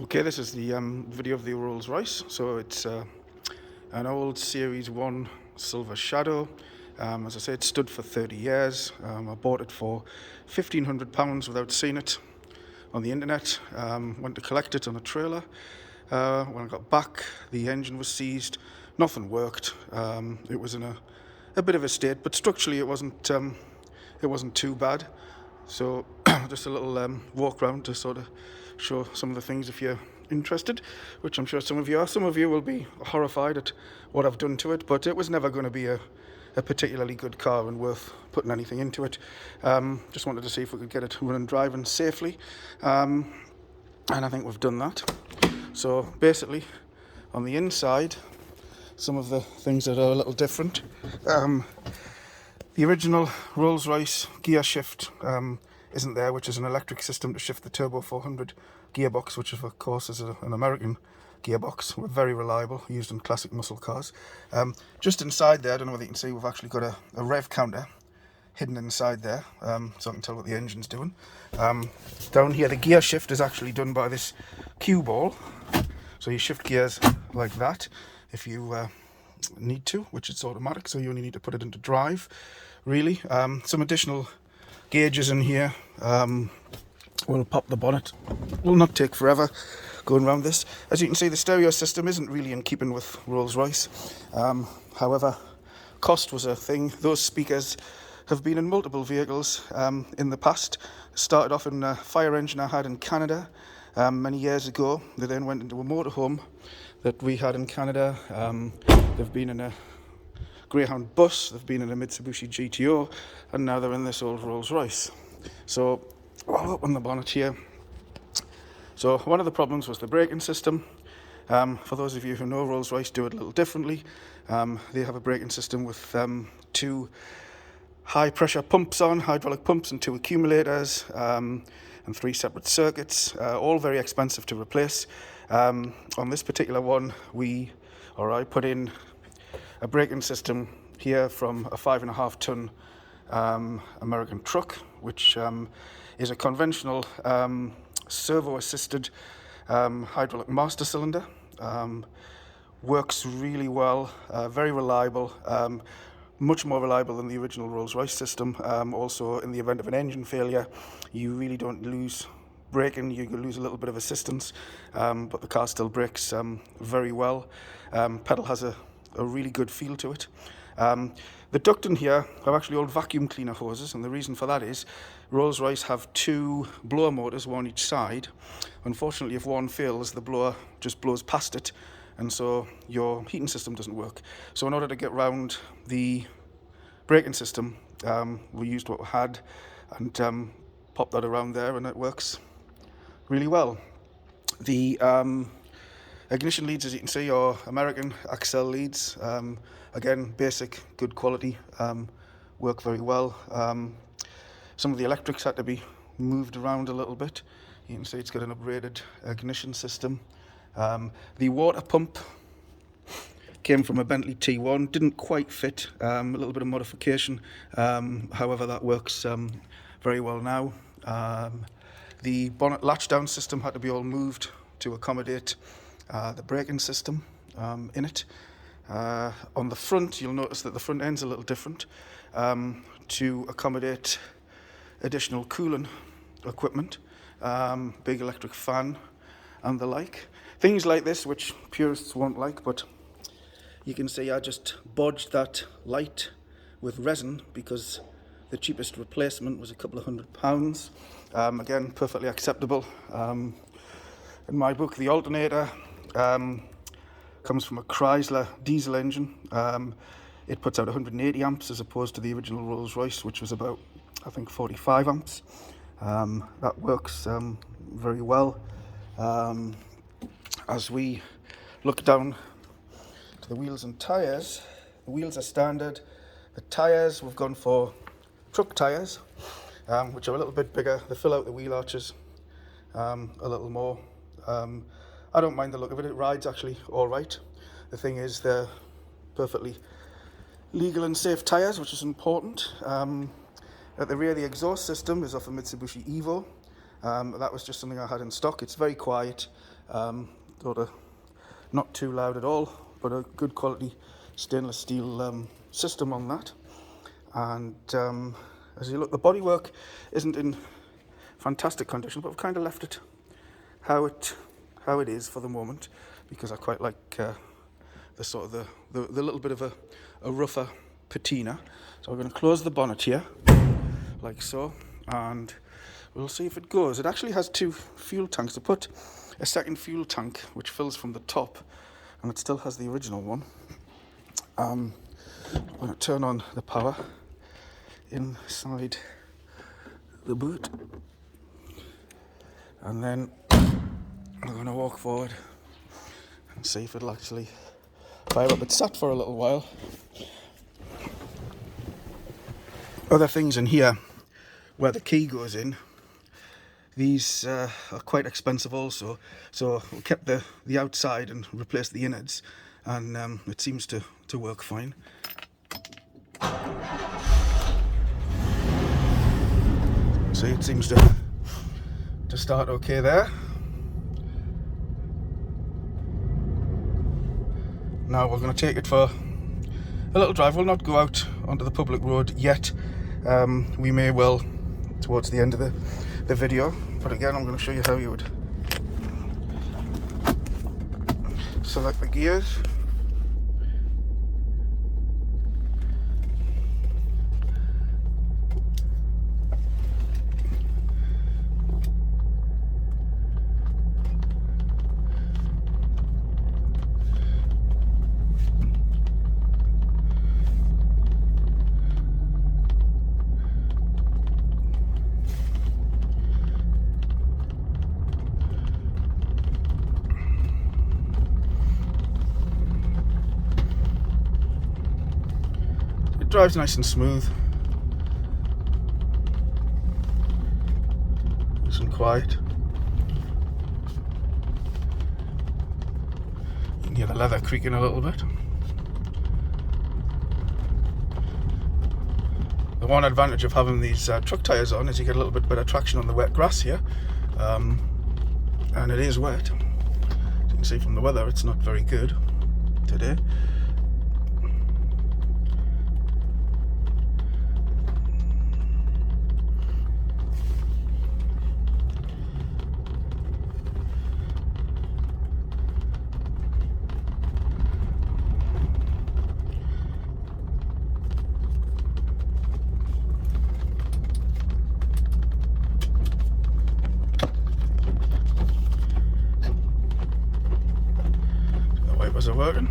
Okay, this is the video of the Rolls Royce. So it's an old Series 1 Silver Shadow. As I say, it stood for 30 years. I bought it for £1,500 without seeing it on the internet. Went to collect it on a trailer. When I got back, the engine was seized. Nothing worked. It was in a bit of a state, but structurally it wasn't too bad. So just a little walk around to sort of show some of the things if you're interested, which I'm sure some of you are. Some of you will be horrified at what I've done to it, but it was never going to be a particularly good car and worth putting anything into it. Just wanted to see if we could get it running, driving safely, and I think we've done that. So basically, on the inside, some of the things that are a little different. The original Rolls-Royce gear shift isn't there, which is an electric system to shift the Turbo 400 gearbox, which of course is an American gearbox. We're very reliable, used in classic muscle cars. Just inside there, I don't know whether you can see, we've actually got a rev counter hidden inside there, so I can tell what the engine's doing. Down here, the gear shift is actually done by this cue ball. So you shift gears like that if you need to, which is automatic, so you only need to put it into drive, really. Some additional gauges in here. We'll pop the bonnet. Will not take forever going around this. As you can see, the stereo system isn't really in keeping with Rolls-Royce. However, cost was a thing. Those speakers have been in multiple vehicles in the past. Started off in a fire engine I had in Canada many years ago. They then went into a motorhome that we had in Canada. They've been in a Greyhound bus, they've been in a Mitsubishi GTO, and now they're in this old Rolls-Royce. So I'll open the bonnet here. So one of the problems was the braking system. For those of you who know, Rolls-Royce do it a little differently. They have a braking system with two high pressure pumps on, hydraulic pumps, and two accumulators, and three separate circuits, all very expensive to replace. On this particular one, I put in a braking system here from a 5.5 ton American truck, which is a conventional servo-assisted hydraulic master cylinder. Works really well, very reliable, much more reliable than the original Rolls-Royce system. Also, in the event of an engine failure, you really don't lose braking, you lose a little bit of assistance, but the car still brakes very well. Pedal has a really good feel to it. The duct in here are actually old vacuum cleaner hoses, and the reason for that is Rolls-Royce have two blower motors, one each side. Unfortunately, if one fails, the blower just blows past it, and so your heating system doesn't work. So in order to get round the braking system, we used what we had and popped that around there, and it works really well. The ignition leads, as you can see, are American Axle leads. Again, basic, good quality, work very well. Some of the electrics had to be moved around a little bit. You can see it's got an upgraded ignition system. The water pump came from a Bentley T1, didn't quite fit, a little bit of modification. However, that works very well now. The bonnet latch down system had to be all moved to accommodate the braking system in it. On the front, you'll notice that the front end's a little different to accommodate additional cooling equipment, big electric fan and the like. Things like this, which purists won't like, but you can see I just bodged that light with resin because the cheapest replacement was a couple of £100. Again, perfectly acceptable. In my book, the alternator comes from a Chrysler diesel engine. It puts out 180 amps as opposed to the original Rolls-Royce, which was about, I think, 45 amps. That works very well. As we look down to the wheels and tyres, the wheels are standard. The tyres, we've gone for truck tyres, which are a little bit bigger. They fill out the wheel arches a little more. I don't mind the look of it. It rides actually all right. The thing is, they're perfectly legal and safe tyres, which is important. At the rear, the exhaust system is off a Mitsubishi Evo. That was just something I had in stock. It's very quiet. Sort of not too loud at all, but a good quality stainless steel system on that. And as you look, the bodywork isn't in fantastic condition, but I've kind of left it how it is for the moment, because I quite like the sort of the little bit of a rougher patina. So we're going to close the bonnet here, like so, and we'll see if it goes. It actually has 2 fuel tanks. To put a second fuel tank, which fills from the top, and it still has the original one. I'm going to turn on the power inside the boot, and then I'm going to walk forward and see if it'll actually fire up. It's sat for a little while. Other things in here where the key goes in, these are quite expensive also, so we kept the outside and replaced the innards, and it seems to work fine. See, it seems to start okay there. Now we're going to take it for a little drive. We'll not go out onto the public road yet. We may well towards the end of the video, but again I'm going to show you how you would select the gears. It drives nice and smooth, nice and quiet. You can hear the leather creaking a little bit. The one advantage of having these truck tyres on is you get a little bit better traction on the wet grass here, and it is wet. As you can see from the weather, it's not very good today. The wipers are working.